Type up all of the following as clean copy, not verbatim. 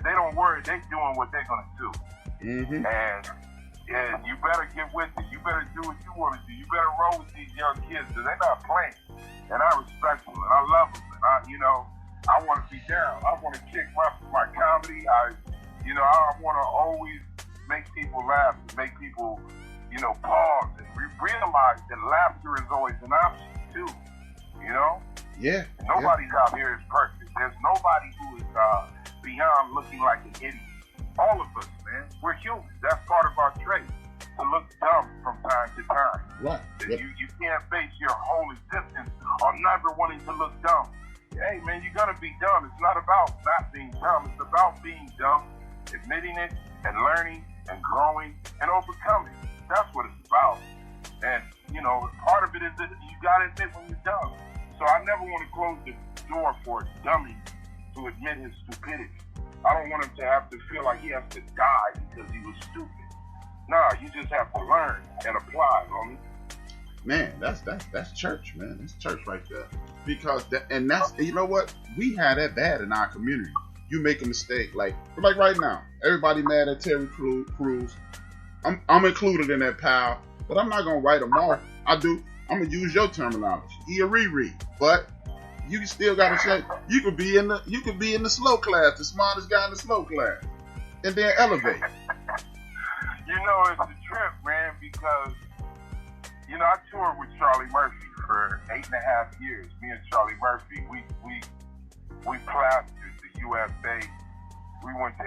they don't worry, they doing what they're gonna do. Mm-hmm. And you better get with it. You better do what you want to do. You better roll with these young kids because they're not playing. And I respect them and I love them. And I want to be down. I want to kick my comedy. I want to always make people laugh and make people, pause and realize that laughter is always an option too. Yeah. Nobody's out here is perfect. There's nobody who is beyond looking like an idiot. All of us, man, we're human. That's part of our trait, to look dumb from time to time. Right. Yep. You can't base your whole existence on never wanting to look dumb. Hey, man, you're going to be dumb. It's not about not being dumb. It's about being dumb, admitting it, and learning, and growing, and overcoming. That's what it's about. And, part of it is that you got to admit when you're dumb. So I never want to close the door for a dummy to admit his stupidity. I don't want him to have to feel like he has to die because he was stupid. Nah, you just have to learn and apply, homie. Man, that's church, man. That's church right there. Because you know what? We had that bad in our community. You make a mistake, like right now, everybody mad at Terry Crews. I'm included in that pile, but I'm not gonna write him off. I'm gonna use your terminology. He a reread, but you still gotta say you could be in the slow class, the smartest guy in the slow class, and then elevate. It's a trip, man, because I toured with Charlie Murphy for 8.5 years. Me and Charlie Murphy, we plastered the USA. We went to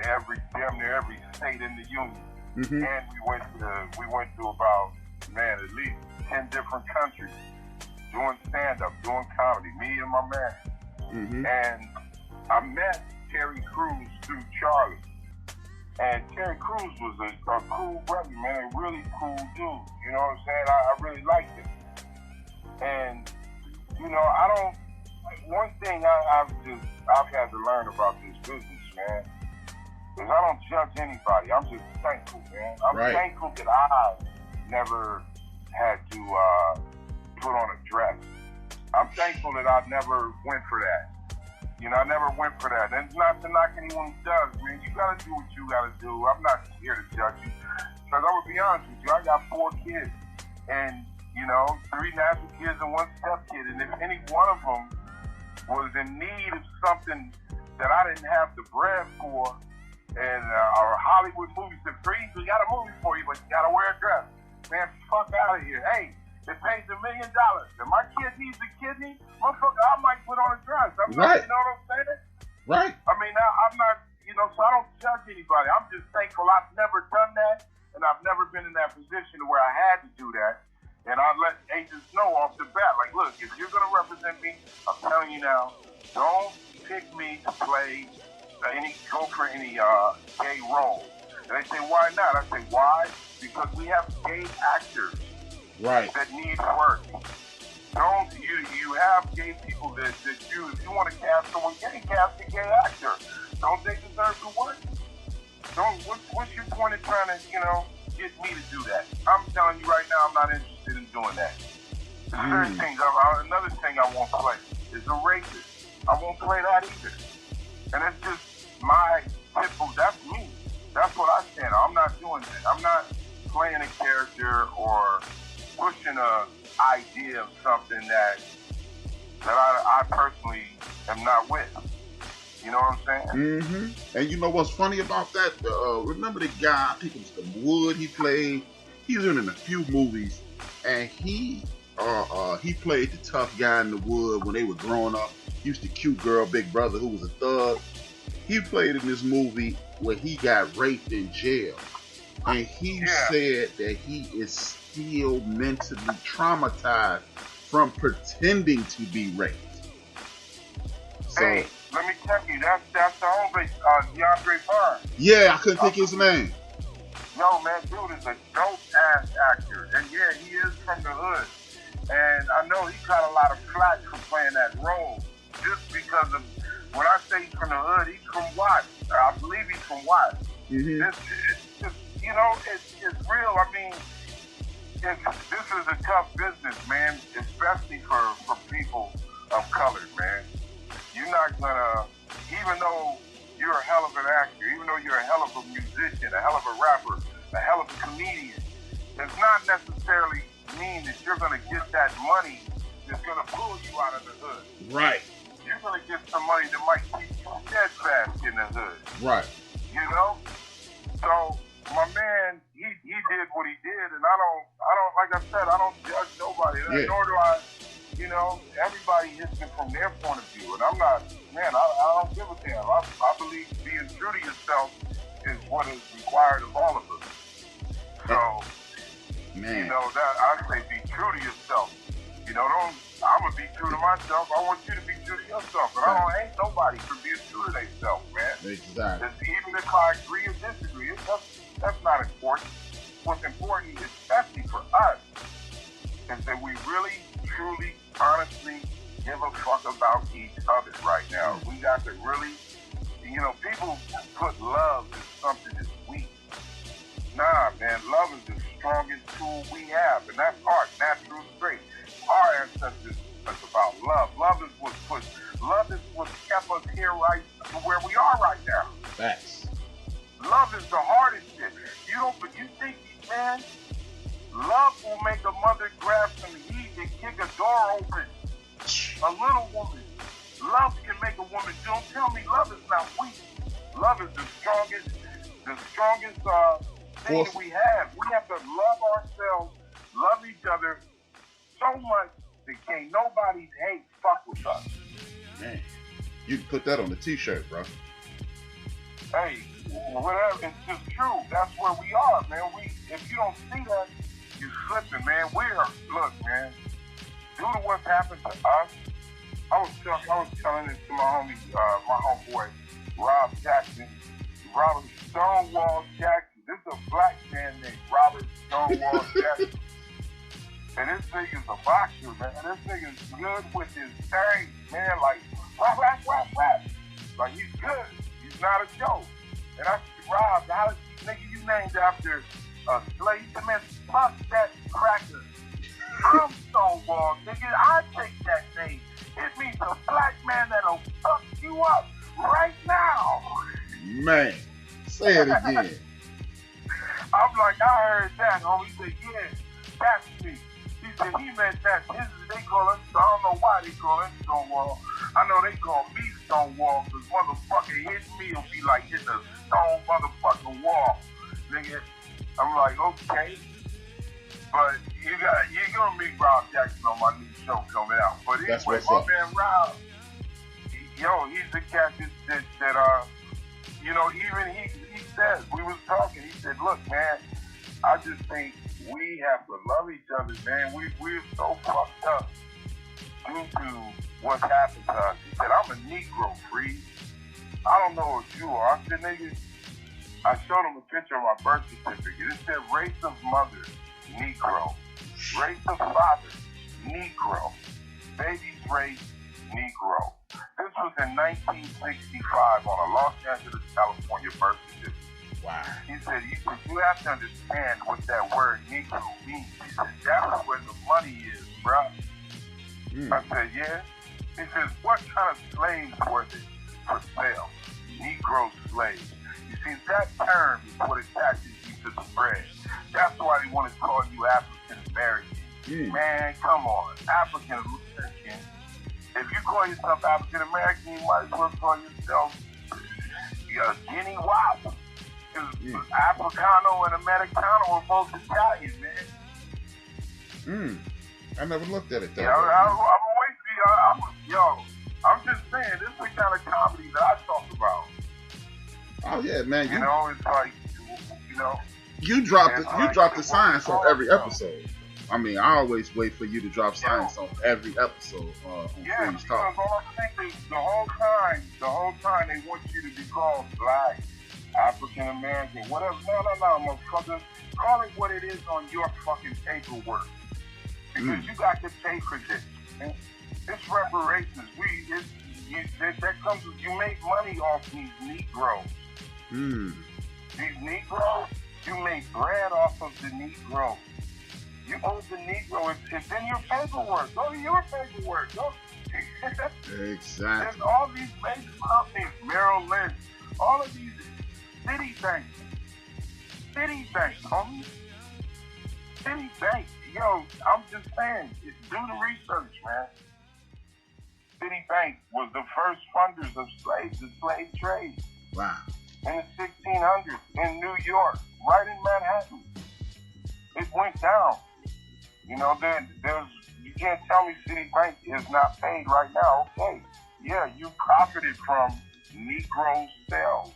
damn near every state in the union, mm-hmm. and we went to about, man, at least 10 different countries, doing stand-up, doing comedy, me and my man. Mm-hmm. And I met Terry Crews through Charlie. And Terry Crews was a cool brother, man, a really cool dude. You know what I'm saying? I really liked him. And, one thing I've had to learn about this business, man, is I don't judge anybody. I'm just thankful, man. I'm thankful that I never had to put on a dress. I'm thankful that I never went for that. I never went for that. And it's not to knock anyone who does, man. You gotta do what you gotta do. I'm not here to judge you. Because I'm gonna be honest with you, I got 4 kids. And, 3 natural kids and 1 step kid. And if any one of them was in need of something that I didn't have the bread for, and or Hollywood movies said, Freez, we got a movie for you, but you gotta wear a dress. Man, fuck out of here. Hey, it pays $1 million. If my kid needs a kidney, motherfucker, I might put on a dress. I'm not, you know what I'm saying? Right. I mean, I'm not, so I don't judge anybody. I'm just thankful I've never done that, and I've never been in that position where I had to do that. And I let agents know off the bat, like, look, if you're going to represent me, I'm telling you now, don't pick me to play go for any gay role. And they say, why not? I say, why? Because we have gay actors. Right. That need work. Don't you have gay people that you, if you want to cast someone gay, cast a gay actor. Don't they deserve to work? What's your point in trying to, get me to do that? I'm telling you right now, I'm not interested in doing that. The third thing, another thing I won't play is a racist. I won't play that either. And it's just my pitbull. That's me. That's what I stand on. I'm not doing that. I'm not playing a character or pushing a idea of something that I personally am not with. You know what I'm saying? Mm-hmm. And you know what's funny about that? Remember the guy, I think it was the Wood he played? He was in a few movies, and he played the tough guy in the Wood when they were growing up. He was the cute girl, big brother who was a thug. He played in this movie where he got raped in jail. And he said that he is still mentally traumatized from pretending to be raped. So, hey, let me tell you, that's the homie, DeAndre Barnes. Yeah, I couldn't think his name. Yo, man, dude is a dope-ass actor. And yeah, he is from the hood. And I know he got a lot of flack for playing that role. Just because of, when I say he's from the hood, he's from Watts. I believe he's from Watts. Mm-hmm. It's just, it's real. I mean, this is a tough business, man, especially for people of color, man. You're not gonna, even though you're a hell of an actor, even though you're a hell of a musician, a hell of a rapper, a hell of a comedian, does not necessarily mean that you're going to get that money that's going to pull you out of the hood. Right. You're going to get some money that might keep you steadfast in the hood. Right. You know? So my man, he did what he did, and I don't like I said, I don't judge nobody. Yeah. Nor do I, you know, everybody hits it from their point of view, and I'm not, man, I don't give a damn. I believe being true to yourself is what is required of all of us. So, man, you know, that I say be true to yourself. You know, I'm gonna be true to myself. I want you to be true to yourself, and I don't hate nobody for being true to themselves, man. Exactly. Even if I agree or disagree, that's not important. What's important, especially for us, is that we really, truly, honestly give a fuck about each other right now. We got to really, you know, people put love as something that's weak. Nah, man, love is the strongest tool we have, and that's our natural strength. Our ancestors was about love. Love is what kept us here right to where we are right now. Facts. Love is the hardest shit. You think, man, love will make a mother grab some heat and kick a door open. A little woman. Love can make a woman. Don't tell me love is not weak. Love is the strongest thing that we have. We have to love ourselves, love each other so much that can't nobody's hate fuck with us. Man, you can put that on the t-shirt, bro. Hey, whatever, it's just true. That's where we are, man. If you don't see that, you're slipping, man. Look, man, due to what's happened to us, I was telling this to my homeboy, Rob Jackson, Robert Stonewall Jackson. This is a black man named Robert Stonewall Jackson. And this nigga's a boxer, man. This nigga's good with his thing, man. Like, rap. Like, he's good. He's not a joke. And I said, Rob, nigga, you named after a slave. He said, man, fuck that cracker. I'm Stonewall, nigga. I take that name. It means a black man that'll fuck you up right now. Man, say it again. I'm like, I heard that, homie. He said, yeah, that's me. He said he meant that. They call us, I don't know why they call us Stonewall. I know they call me Stonewall because motherfucker hitting me will be like hitting a stone motherfucking wall. Nigga, I'm like, okay. But you're gonna meet Rob Jackson on my new show coming out. But anyway, my man Rob, he's the cat that you know, even he says, we was talking, he said, look, man, I just think we have to love each other, man. We're so fucked up due to what's happened to us. He said, I'm a Negro, Freez. I don't know what you are. I said, nigga, I showed him a picture of my birth certificate. It said race of mother, Negro. Race of father, Negro. Baby's race, Negro. This was in 1965 on a Los Angeles, California birth certificate. Wow. He said, you have to understand what that word Negro means. He said, that's where the money is, bro. I said, yeah. He says, what kind of slaves were they for sale? Negro slaves. You see, that term is what attaches you to the bread. That's why they want to call you African American. Man, come on. African American. If you call yourself African American, you might as well call yourself Guinea Wop. Africano and Americano are both Italian, man. I never looked at it that way. I'm just saying, this is the kind of comedy that I talk about. Oh yeah, man. You know, it's like, you know. You drop the science on every episode. I mean, I always wait for you to drop science on every episode. Yeah, because all I think is the whole time they want you to be called black, African American, whatever. No, motherfucker. Call it what it is on your fucking paperwork. Because you got to pay for this. Man. It's reparations. That comes with, you make money off these Negroes. These Negroes, you make bread off of the Negro. You owe the Negro. It's in your paperwork. Go to your paperwork. Go. Exactly. There's all these major companies, Merrill Lynch, All of these city banks, homie. City banks. Yo, I'm just saying, do the research, man. Citibank was the first funders of slaves, the slave trade. Wow. In the 1600s in New York, right in Manhattan. It went down. You know, there's you can't tell me Citibank is not paid right now. Okay, yeah, you profited from Negro sales.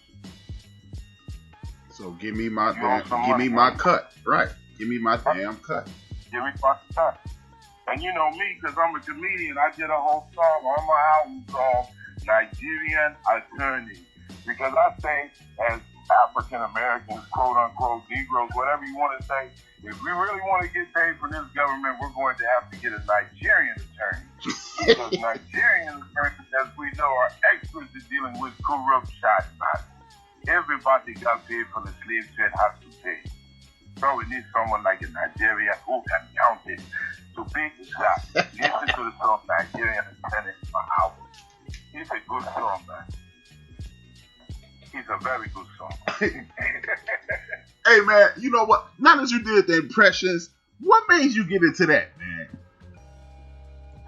So give me my cut, right? Give me my damn cut. Give me my cut. And you know me, because I'm a comedian, I did a whole song on my album called Nigerian Attorney. Because I say, as African Americans, quote unquote, Negroes, whatever you want to say, if we really want to get paid from this government, we're going to have to get a Nigerian attorney. Because Nigerian attorneys, as we know, are experts at dealing with corrupt matters. Everybody got paid for the slave trade has to pay. So we need someone like in Nigeria who can count it. To be exact, listen to the song Nigerian Attorney for hours. It's a good song, man. It's a very good song. Hey, man, you know what? Now that you did the impressions, what made you get into that, man?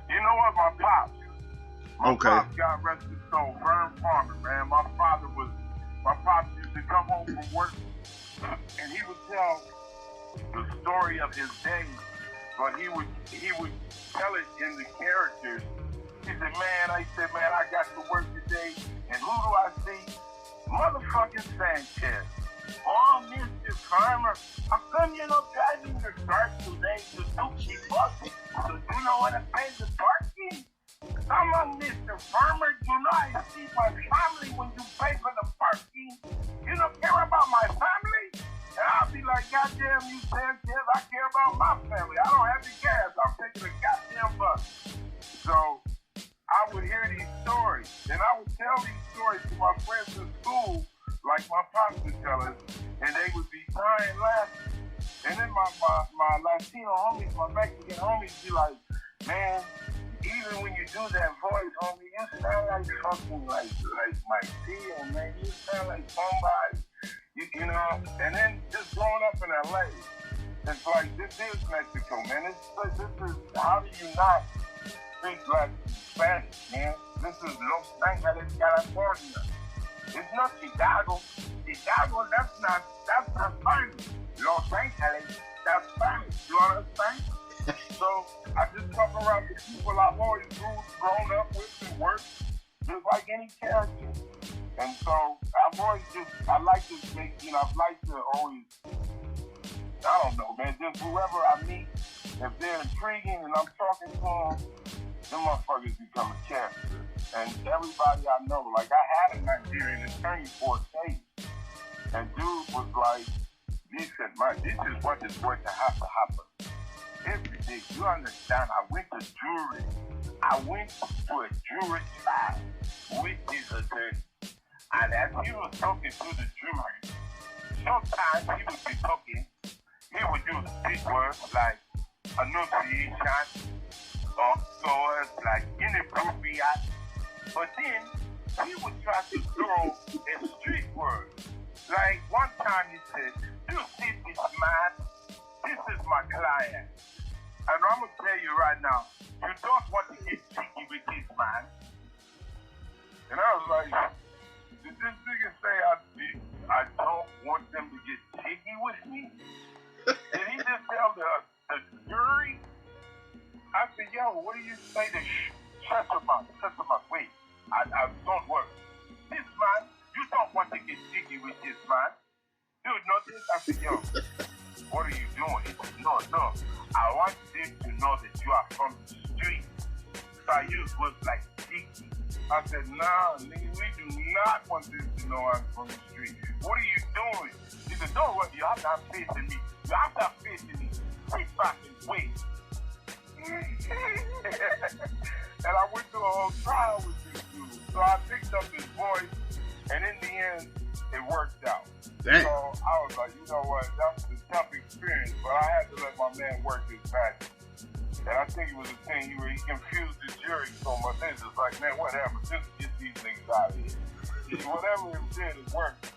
You know what? My pops, God rest his soul, Vern Farmer, man. My pops used to come home from work, and he would tell the story of his day, but he would tell it in the characters. He said, I got to work today, and who do I see? Motherfucking Sanchez. Oh, Mr. Farmer, how come you're not driving your car today to Dookie Bucky? So you know what I pay the parking? Come on, Mr. Farmer, you know I see my family when you pay for the parking. You don't care about my family? And I'll be like, goddamn, you Sanchez, I care about my family. I don't have the gas. I'm taking a goddamn bus. So I would hear these stories, and I would tell these stories to my friends in school, like my pops would tell us, and they would be crying, laughing. And then my Latino homies, my Mexican homies, be like, man, even when you do that voice, homie, you sound like fucking like my deal, man. You sound like somebody, you know. And then just growing up in LA, it's like, this is Mexico, man. This is, how do you not speak like Spanish, man? This is Los Angeles, California. It's not Chicago. Chicago, that's not Spanish. Los Angeles, that's Spanish. You understand? So I just talk around the people I've always grown up with and worked, just like any character. And so I like to make, I've liked to always, I don't know, man, just whoever I meet, if they're intriguing and I'm talking to them, them motherfuckers become a character. And everybody I know, like I had a Nigerian attorney for a case, and dude was like, listen, man, this is what is going to have to happen. Every day, you understand, I went to jury. I went to a jury trial with this attorney. And as he was talking to the jury, sometimes he would be talking, he would use big words like annunciation, or words like inappropriate. But then, he would try to throw a street word. Like one time he said, you see this man, this is my client. And I'm going to tell you right now, you don't want to get cheeky with this man. And I was like, did this nigga say I don't want them to get cheeky with me? Did he just tell the jury? I said, yo, what do you say to shut your mouth? Wait, I don't work. This man, you don't want to get cheeky with this man. Dude, no, this. I said, yo, what are you doing? He said, no. I want them to know that you are from the street. So I used words like cheeky. I said, nah, nigga, we do not want them to know I'm from the street. What are you doing? He said, don't worry, you have to have faith in me. You have to have faith in me. Sit back and wait. And I went through a whole trial with this dude. So I picked up his voice, and in the end, it worked out. Dang. So I was like, you know what, that was a tough experience, but I had to let my man work his magic. And I think it was a thing where he confused the jury so much. They was just like, man, whatever, just get these niggas out of here. whatever it did, it worked.